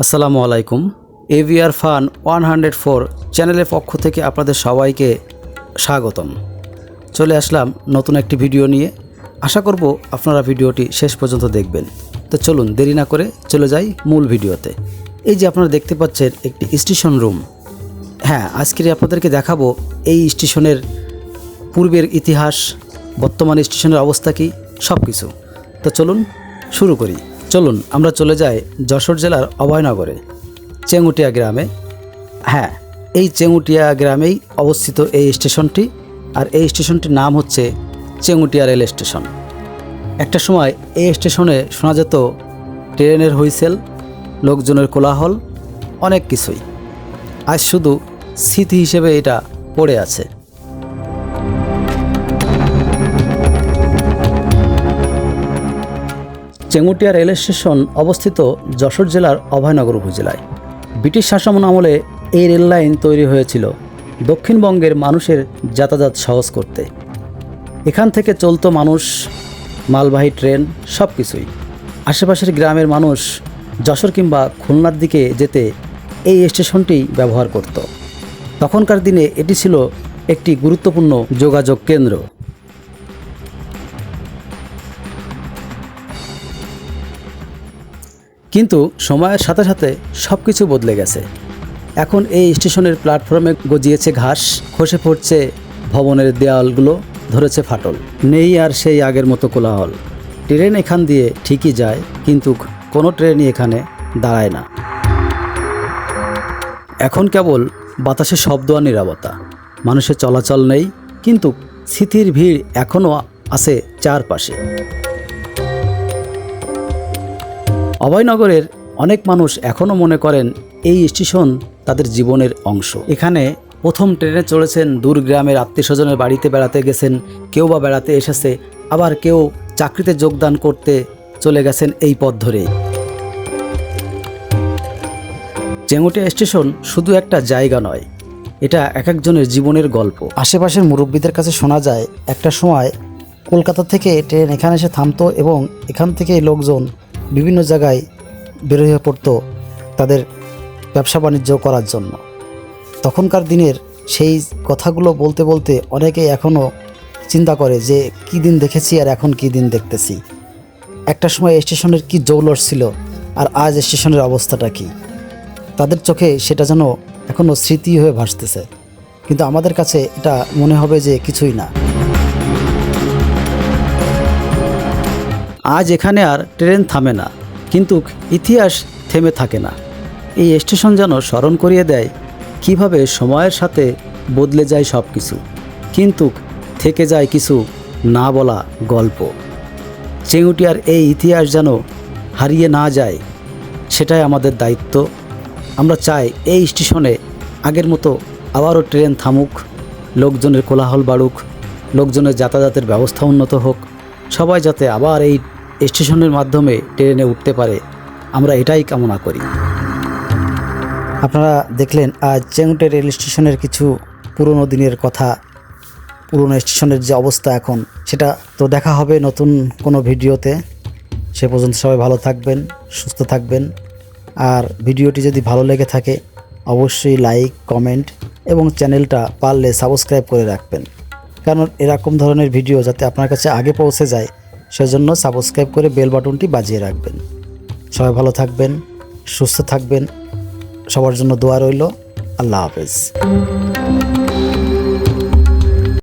আসসালামু আলাইকুম। AVR fun 104 চ্যানেলের পক্ষ থেকে আপনাদের সবাইকে স্বাগতম। চলে আসলাম নতুন একটি ভিডিও নিয়ে। আশা করব আপনারা ভিডিওটি শেষ পর্যন্ত দেখবেন। তো চলুন দেরি না করে চলে যাই মূল ভিডিওতে। এই যে আপনারা দেখতে পাচ্ছেন একটি স্টেশন রুম। হ্যাঁ, আজকে আপনাদেরকে দেখাবো এই স্টেশনের পূর্বের ইতিহাস, বর্তমান স্টেশনের অবস্থা কী, সব কিছু। তো চলুন শুরু করি। চলুন আমরা চলে যাই যশোর জেলার অভয়নগরে চেঙ্গুটিয়া গ্রামে। হ্যাঁ, এই চেঙ্গুটিয়া গ্রামেই অবস্থিত এই স্টেশনটি। আর এই স্টেশনটির নাম হচ্ছে চেঙ্গুটিয়া রেল স্টেশন। একটা সময় এই স্টেশনে শোনা যেত ট্রেনের হুইসেল, লোকজনের কোলাহল, অনেক কিছুই। আজ শুধু স্মৃতি হিসেবে এটা পড়ে আছে। চেঙ্গুটিয়া রেল স্টেশন অবস্থিত যশোর জেলার অভয়নগর উপজেলায়। ব্রিটিশ শাসন আমলে এই রেল লাইন তৈরি হয়েছিল দক্ষিণবঙ্গের মানুষের যাতায়াত সহজ করতে। এখান থেকে চলতো মানুষ, মালবাহী ট্রেন, সব কিছুই। আশেপাশের গ্রামের মানুষ যশোর কিংবা খুলনার দিকে যেতে এই স্টেশনটি ব্যবহার করত। তখনকার দিনে এটি ছিল একটি গুরুত্বপূর্ণ যোগাযোগ কেন্দ্র। কিন্তু সময়ের সাথে সাথে সব কিছু বদলে গেছে। এখন এই স্টেশনের প্ল্যাটফর্মে গজিয়েছে ঘাস, খসে পড়ছে ভবনের দেয়ালগুলো, ধরেছে ফাটল। নেই আর সেই আগের মতো কোলাহল। ট্রেন এখান দিয়ে ঠিকই যায়, কিন্তু কোনো ট্রেনই এখানে দাঁড়ায় না। এখন কেবল বাতাসে শব্দ আর নীরবতা। মানুষের চলাচল নেই, কিন্তু স্মৃতির ভিড় এখনও আছে চারপাশে। অভয়নগরের অনেক মানুষ এখনও মনে করেন এই স্টেশন তাদের জীবনের অংশ। এখানে প্রথম ট্রেনে চড়েছেন, দূর গ্রামের আত্মীয় স্বজনের বাড়িতে বেড়াতে গেছেন, কেউ বা বেড়াতে এসেছে, আবার কেউ চাকরিতে যোগদান করতে চলে গেছেন এই পথ ধরেই। চেঙ্গুটিয়া স্টেশন শুধু একটা জায়গা নয়, এটা এক একজনের জীবনের গল্প। আশেপাশের মুরব্বীদের কাছে শোনা যায় একটা সময় কলকাতা থেকে ট্রেন এখানে এসে থামতো এবং এখান থেকে লোকজন বিভিন্ন জায়গায় বের হয়ে পড়তো তাদের ব্যবসা বাণিজ্য করার জন্য। তখনকার দিনের সেই কথাগুলো বলতে বলতে অনেকেই এখনও চিন্তা করে যে কী দিন দেখেছি আর এখন কী দিন দেখতেছি। একটা সময় স্টেশনের কী জৌলস ছিল আর আজ স্টেশনের অবস্থাটা কী। তাদের চোখে সেটা যেন এখনও স্মৃতি হয়ে ভাসতেছে, কিন্তু আমাদের কাছে এটা মনে হবে যে কিছুই না। আজ এখানে আর ট্রেন থামে না, কিন্তু ইতিহাস থেমে থাকে না। এই স্টেশন যেন স্মরণ করিয়ে দেয় কিভাবে সময়ের সাথে বদলে যায় সব কিছু, কিন্তু থেকে যায় কিছু না বলা গল্প। চেঙ্গুটিয়ার এই ইতিহাস যেন হারিয়ে না যায়, সেটাই আমাদের দায়িত্ব। আমরা চাই এই স্টেশনে আগের মতো আবারও ট্রেন থামুক, লোকজনের কোলাহল বাড়ুক, লোকজনের যাতায়াতের ব্যবস্থা উন্নত হোক, সবাই যাতে আবার এই স্টেশনের মাধ্যমে ট্রেনে উঠতে পারে, আমরা এটাই কামনা করি। আপনারা দেখলেন আজ চেঙ্গুটিয়া রেল স্টেশনের কিছু পুরনো দিনের কথা, পুরনো স্টেশনের যে অবস্থা এখন, সেটা তো দেখা হবে নতুন কোনো ভিডিওতে। সে পর্যন্ত সবাই ভালো থাকবেন, সুস্থ থাকবেন। আর ভিডিওটি যদি ভালো লেগে থাকে অবশ্যই লাইক, কমেন্ট এবং চ্যানেলটা পারলে সাবস্ক্রাইব করে রাখবেন, কারণ এরকম ধরনের ভিডিও যাতে আপনার কাছে আগে পৌঁছে যায় সেজন্য সাবস্ক্রাইব করে বেল বাটনটি বাজিয়ে রাখবেন। সবাই ভালো থাকবেন, সুস্থ থাকবেন, সবার জন্য দোয়া রইল। আল্লাহ হাফেজ।